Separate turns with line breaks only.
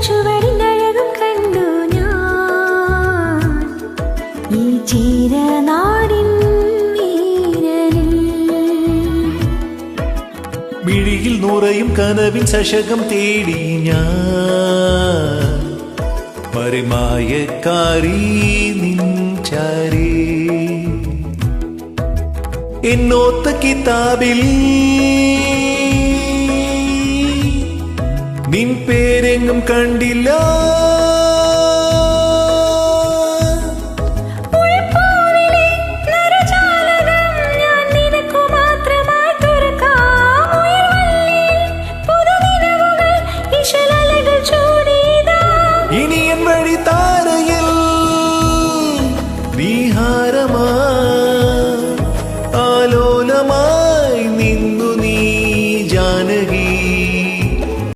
ചുവടിനഴകും കണ്ടു ഞാൻ ഈ ചീരനാടിൻ നീരലിൽ.
മിഴിയിൽ നൂറയും കനവിൻ ചഷകം തേടി ഞാൻ മറിമായക്കാരി നിൻചാരി. എന്നോത്ത കിതാബിൽ നിൻ പേരെങ്ങും കണ്ടില്ല.